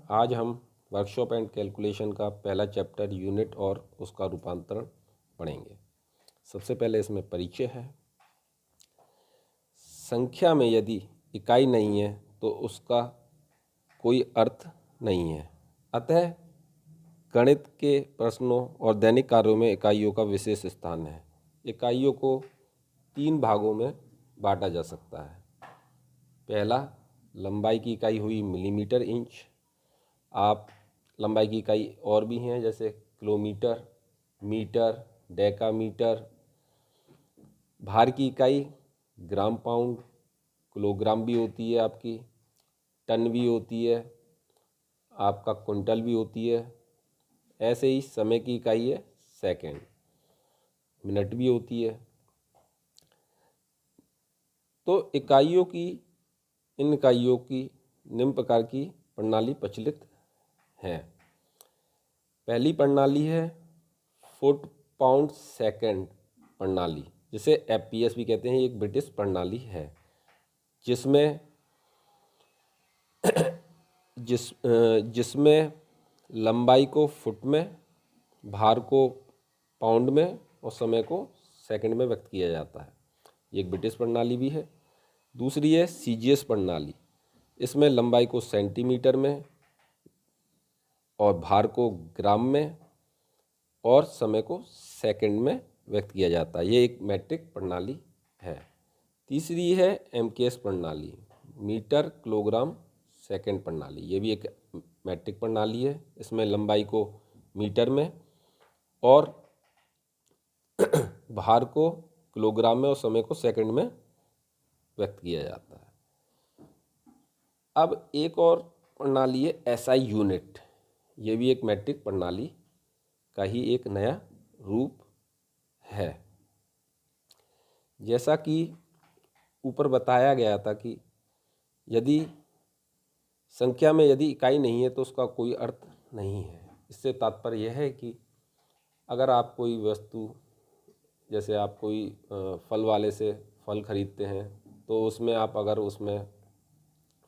आज हम workshop and calculation का पहला चैप्टर यूनिट और उसका रूपांतरण पढ़ेंगे। सबसे पहले इसमें परिचय है। संख्या में यदि इकाई नहीं है तो उसका कोई अर्थ नहीं है। अतः गणित के प्रश्नों और दैनिक कार्यों में इकाइयों का विशेष स्थान है। इकाइयों को 3 भागों में बांटा जा सकता है। पहला, लंबाई की इकाई हुई मिलीमीटर इंच। आप लंबाई की इकाई और भी हैं जैसे किलोमीटर, मीटर, डेकामीटर। भार की इकाई ग्राम, पाउंड, किलोग्राम भी होती है, आपकी टन भी होती है, आपका कुंटल भी होती है। ऐसे ही समय की इकाई है सेकंड, मिनट भी होती है। तो इन इकाइयों की निम्न प्रकार की प्रणाली प्रचलित है। पहली प्रणाली है फुट पाउंड सेकंड प्रणाली, जिसे FPS भी कहते हैं। एक ब्रिटिश प्रणाली है जिसमें लंबाई को फुट में, भार को पाउंड में और समय को सेकंड में व्यक्त किया जाता है। ये एक ब्रिटिश प्रणाली भी है। दूसरी है CGS प्रणाली। इसमें लंबाई को सेंटीमीटर में और भार को ग्राम में और समय को सेकंड में व्यक्त किया जाता है। ये एक मैट्रिक प्रणाली है। तीसरी है MKS प्रणाली, मीटर किलोग्राम सेकंड प्रणाली। ये भी एक मैट्रिक प्रणाली है। इसमें लंबाई को मीटर में और भार को किलोग्राम में और समय को सेकंड में व्यक्त किया जाता है। अब एक और प्रणाली है SI यूनिट। ये भी एक मैट्रिक प्रणाली का ही एक नया रूप है। जैसा कि ऊपर बताया गया था कि यदि संख्या में यदि इकाई नहीं है तो उसका कोई अर्थ नहीं है। इससे तात्पर्य यह है कि अगर आप कोई वस्तु, जैसे आप कोई फल वाले से फल खरीदते हैं, तो उसमें आप अगर उसमें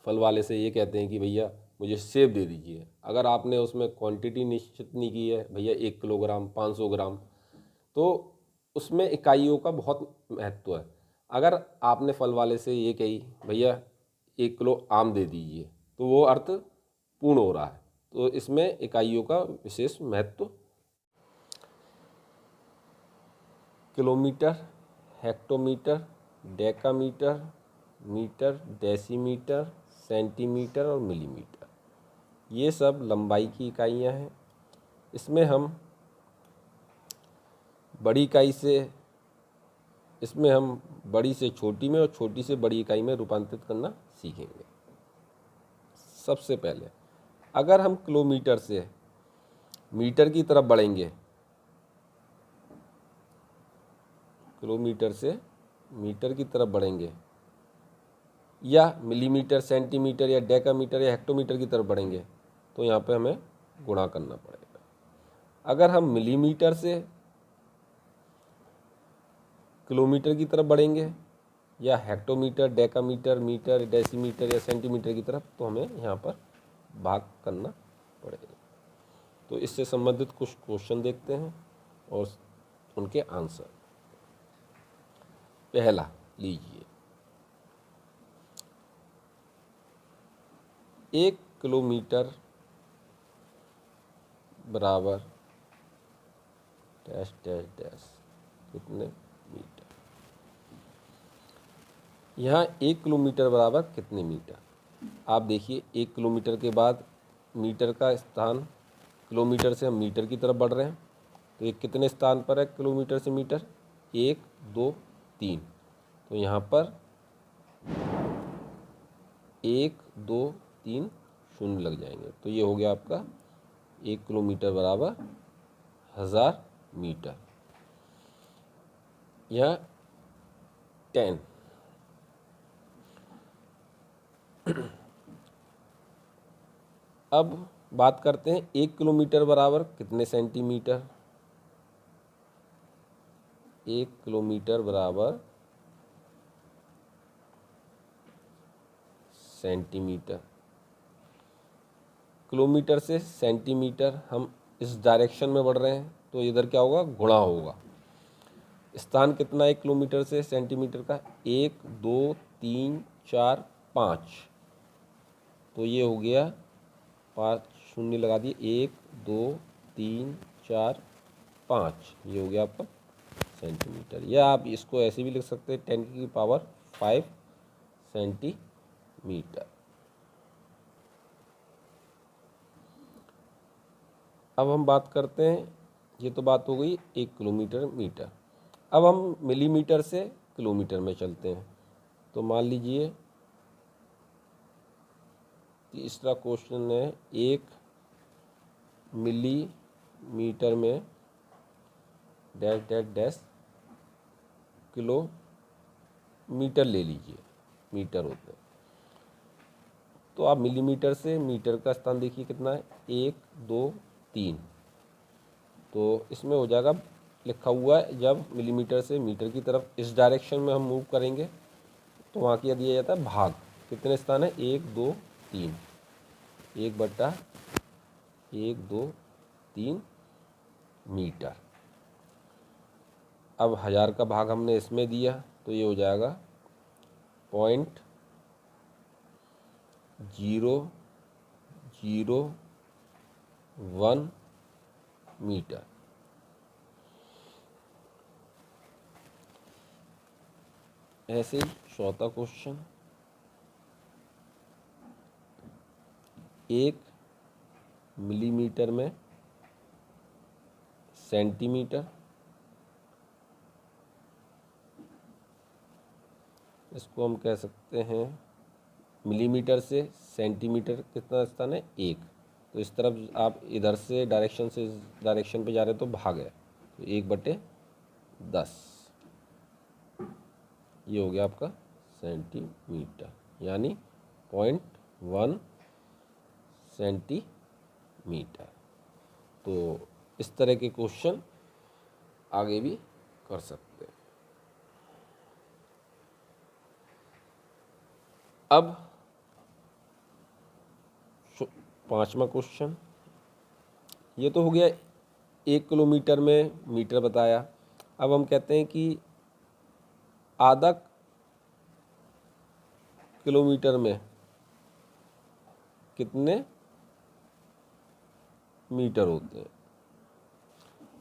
फल वाले से ये कहते हैं कि भैया मुझे सेब दे दीजिए, अगर आपने उसमें क्वांटिटी निश्चित नहीं की है, भैया 1 किलोग्राम, 500 ग्राम, तो उसमें इकाइयों का बहुत महत्व है। अगर आपने फल वाले से ये कही भैया 1 किलो आम दे दीजिए, तो वो अर्थ पूर्ण हो रहा है। तो इसमें इकाइयों का विशेष महत्व। Kilometre, hectometre, decametre, metre, decimetre, centimetre और मिलीमीटर, ये सब लंबाई की इकाइयाँ हैं। इसमें हम बड़ी से छोटी में और छोटी से बड़ी इकाई में रूपांतरित करना सीखेंगे। सबसे पहले अगर हम किलोमीटर से मीटर की तरफ बढ़ेंगे, या मिलीमीटर, सेंटीमीटर या डेकामीटर या हेक्टोमीटर की तरफ बढ़ेंगे, तो यहाँ पे हमें गुणा करना पड़ेगा। अगर हम मिलीमीटर से किलोमीटर की तरफ बढ़ेंगे या हेक्टोमीटर, डेकामीटर, मीटर, डेसीमीटर या सेंटीमीटर की तरफ, तो हमें यहाँ पर भाग करना पड़ेगा। तो इससे संबंधित कुछ क्वेश्चन देखते हैं और उनके आंसर। पहला लीजिए, 1 किलोमीटर बराबर डैश डैश डैश कितने मीटर। यहाँ 1 किलोमीटर बराबर कितने मीटर। आप देखिए 1 किलोमीटर के बाद मीटर का स्थान, किलोमीटर से हम मीटर की तरफ बढ़ रहे हैं, तो ये कितने स्थान पर है किलोमीटर से मीटर, 1 2 3। तो यहाँ पर 1 2 3 शून्य लग जाएंगे। तो ये हो गया आपका 1 किलोमीटर बराबर 1000 मीटर। यह 10। अब बात करते हैं 1 किलोमीटर बराबर कितने सेंटीमीटर। 1 किलोमीटर बराबर सेंटीमीटर। किलोमीटर से सेंटीमीटर हम इस डायरेक्शन में बढ़ रहे हैं तो इधर क्या होगा, गुणा होगा। स्थान कितना है किलोमीटर से सेंटीमीटर का, 1 2 3 4 5, तो ये हो गया 5 शून्य लगा दिए, 1 2 3 4 5, ये हो गया आपका सेंटीमीटर। या आप इसको ऐसे भी लिख सकते हैं 10 की पावर 5 सेंटीमीटर। अब हम बात करते हैं, ये तो बात हो गई 1 किलोमीटर मीटर। अब हम मिलीमीटर से किलोमीटर में चलते हैं। तो मान लीजिए तीसरा क्वेश्चन है, 1 मिलीमीटर में डैश डैश डैश किलोमीटर ले लीजिए, मीटर होते हैं। तो आप मिलीमीटर से मीटर का स्थान देखिए कितना है, 1 2 3, तो इसमें हो जाएगा, लिखा हुआ है जब मिलीमीटर से मीटर की तरफ इस डायरेक्शन में हम मूव करेंगे तो वहाँ किया दिया जाता है भाग। कितने स्थान है, 1 2 3, 1/1 2 3 मीटर। अब 1000 का भाग हमने इसमें दिया तो ये हो जाएगा 0.001 मीटर। ऐसे ही चौथा क्वेश्चन, 1 मिलीमीटर में सेंटीमीटर, इसको हम कह सकते हैं मिलीमीटर से सेंटीमीटर कितना स्थान है, 1, तो इस तरफ आप इधर से डायरेक्शन से इस डायरेक्शन पे जा रहे हैं तो भाग है, तो 1/10, ये हो गया आपका सेंटीमीटर, यानी 0.1 सेंटीमीटर। तो इस तरह के क्वेश्चन आगे भी कर सकते हैं। अब 5वां क्वेश्चन, ये तो हो गया 1 किलोमीटर में मीटर बताया। अब हम कहते हैं कि आधा किलोमीटर में कितने मीटर होते हैं।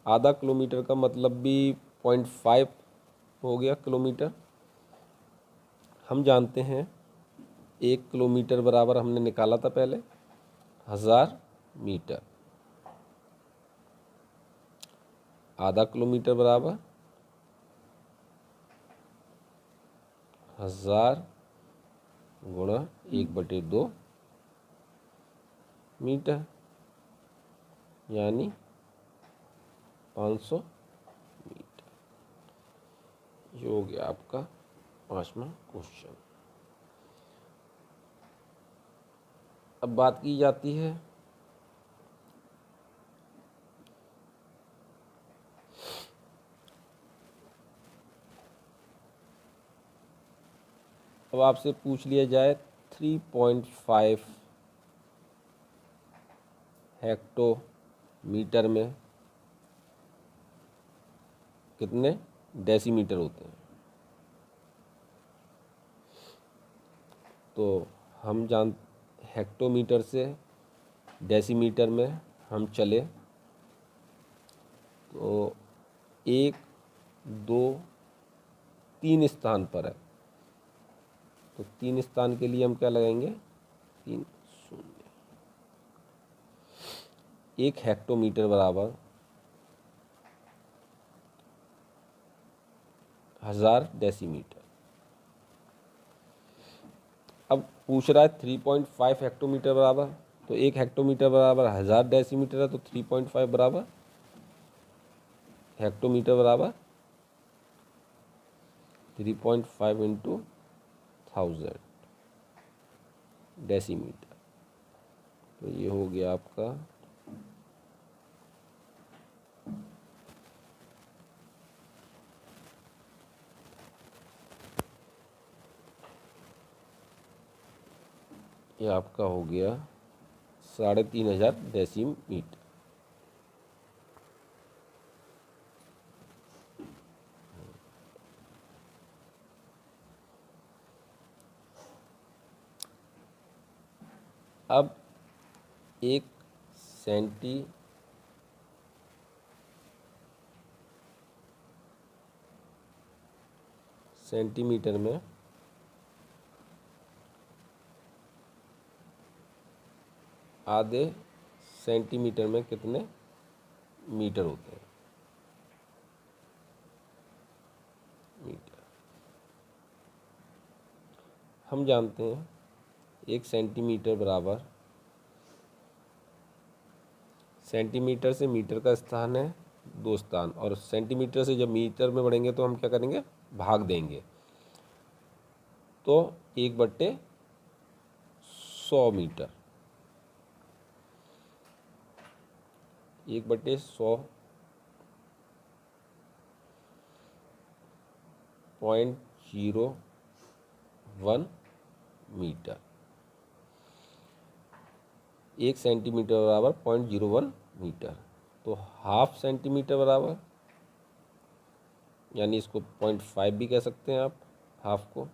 आधा किलोमीटर का मतलब भी 0.5 हो गया किलोमीटर। हम जानते हैं 1 किलोमीटर बराबर हमने निकाला था पहले 1000 मीटर, आधा किलोमीटर बराबर 1000 गुणा 1/2 मीटर, यानी 500 मीटर। ये हो गया आपका 5वां क्वेश्चन। अब बात की जाती है अब आपसे पूछ लिया जाए 3.5 हेक्टोमीटर में कितने डेसीमीटर होते हैं। तो हम हेक्टोमीटर से डेसीमीटर में हम चले तो 1 2 3 स्थान पर है, तो 3 स्थान के लिए हम क्या लगाएंगे, 3 शून्य। 1 हेक्टोमीटर बराबर 1000 डेसीमीटर। अब पूछ रहा है 3.5 हेक्टोमीटर बराबर, तो 1 हेक्टोमीटर बराबर 1000 डेसीमीटर है, तो 3.5 बराबर हेक्टोमीटर बराबर 3.5 इंटू 1000 डेसीमीटर। तो ये हो गया आपका 3,500 डेसीमीटर। अब एक सेंटीमीटर में आधे सेंटीमीटर में कितने मीटर होते हैं? मीटर हम जानते हैं 1 सेंटीमीटर बराबर, सेंटीमीटर से मीटर का स्थान है 2 स्थान, और सेंटीमीटर से जब मीटर में बढ़ेंगे तो हम क्या करेंगे, भाग देंगे। तो 1/100 मीटर, 1/100 0.01 मीटर। 1 सेंटीमीटर बराबर 0.01 मीटर। तो हाफ सेंटीमीटर बराबर, यानी इसको 0.5 भी कह सकते हैं आप, हाफ को,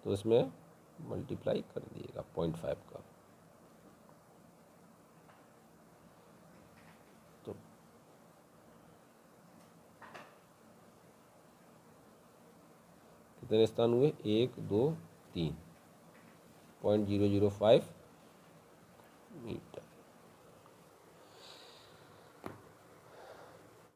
तो इसमें मल्टीप्लाई कर दिएगा 0.5 का। तो कितने स्थान हुए, 1 2 3, 0.005 मीटर।